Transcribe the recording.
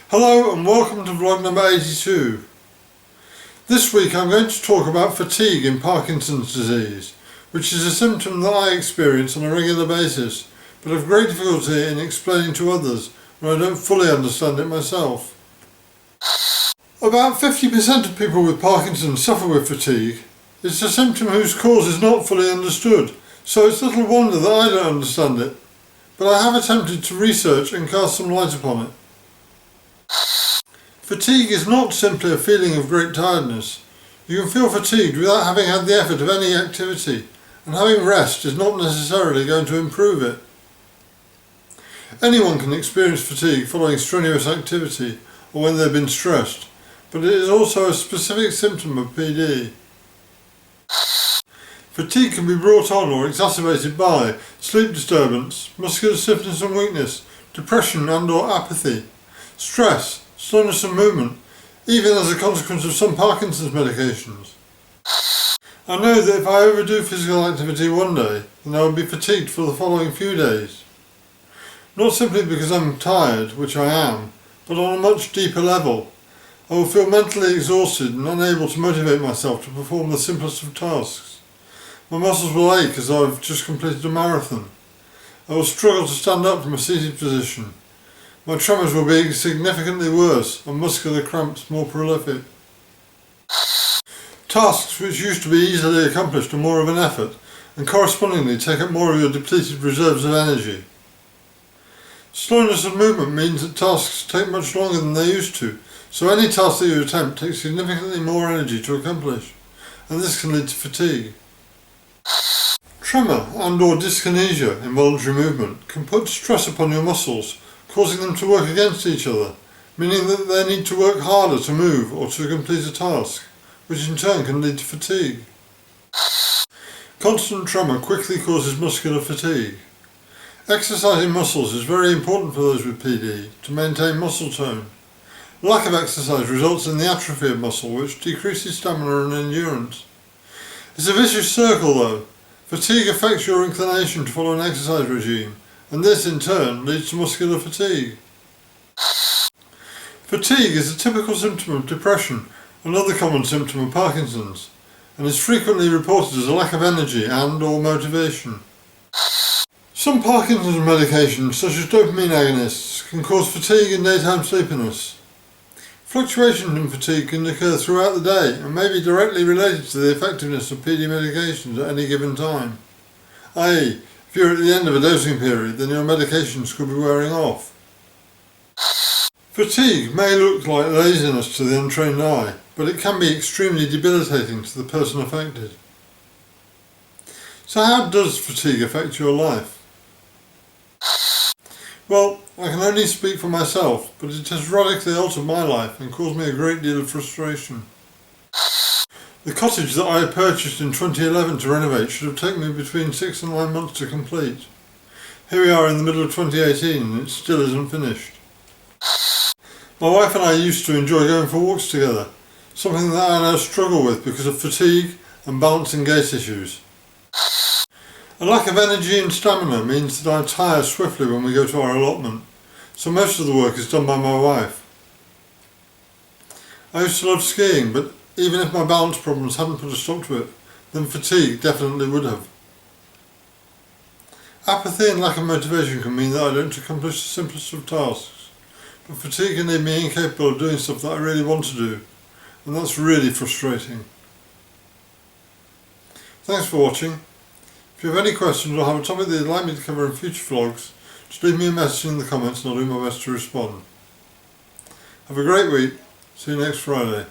Hello and welcome to vlog number 82. This week I'm going to talk about fatigue in Parkinson's disease, which is a symptom that I experience on a regular basis, but have great difficulty in explaining to others when I don't fully understand it myself. About 50% of people with Parkinson's suffer with fatigue. It's a symptom whose cause is not fully understood, so it's little wonder that I don't understand it, but I have attempted to research and cast some light upon it. Fatigue is not simply a feeling of great tiredness. You can feel fatigued without having had the effort of any activity, and having rest is not necessarily going to improve it. Anyone can experience fatigue following strenuous activity or when they've been stressed, but it is also a specific symptom of PD. Fatigue can be brought on or exacerbated by sleep disturbance, muscular stiffness and weakness, depression and/or apathy, stress, slowness of movement, even as a consequence of some Parkinson's medications. I know that if I overdo physical activity one day, then I will be fatigued for the following few days. Not simply because I'm tired, which I am, but on a much deeper level. I will feel mentally exhausted and unable to motivate myself to perform the simplest of tasks. My muscles will ache as I've just completed a marathon. I will struggle to stand up from a seated position. My tremors will be significantly worse and muscular cramps more prolific. Tasks which used to be easily accomplished are more of an effort and correspondingly take up more of your depleted reserves of energy. Slowness of movement means that tasks take much longer than they used to, so any task that you attempt takes significantly more energy to accomplish, and this can lead to fatigue. Tremor and/or dyskinesia, involuntary movement, can put stress upon your muscles, causing them to work against each other, meaning that they need to work harder to move or to complete a task, which in turn can lead to fatigue. Constant tremor quickly causes muscular fatigue. Exercising muscles is very important for those with PD to maintain muscle tone. Lack of exercise results in the atrophy of muscle, which decreases stamina and endurance. It's a vicious circle though. Fatigue affects your inclination to follow an exercise regime, and this in turn leads to muscular fatigue. Fatigue is a typical symptom of depression, another common symptom of Parkinson's, and is frequently reported as a lack of energy and/or motivation. Some Parkinson's medications, such as dopamine agonists, can cause fatigue and daytime sleepiness. Fluctuations in fatigue can occur throughout the day and may be directly related to the effectiveness of PD medications at any given time, i.e., if you're at the end of a dosing period, then your medications could be wearing off. Fatigue may look like laziness to the untrained eye, but it can be extremely debilitating to the person affected. So how does fatigue affect your life? Well, I can only speak for myself, but it has radically altered my life and caused me a great deal of frustration. The cottage that I purchased in 2011 to renovate should have taken me between 6 and 9 months to complete. Here we are in the middle of 2018 and it still isn't finished. My wife and I used to enjoy going for walks together, something that I now struggle with because of fatigue and balance and gait issues. A lack of energy and stamina means that I tire swiftly when we go to our allotment, so most of the work is done by my wife. I used to love skiing, but even if my balance problems hadn't put a stop to it, then fatigue definitely would have. Apathy and lack of motivation can mean that I don't accomplish the simplest of tasks, but fatigue can leave me incapable of doing stuff that I really want to do, and that's really frustrating. Thanks for watching. If you have any questions or have a topic that you'd like me to cover in future vlogs, just leave me a message in the comments and I'll do my best to respond. Have a great week. See you next Friday.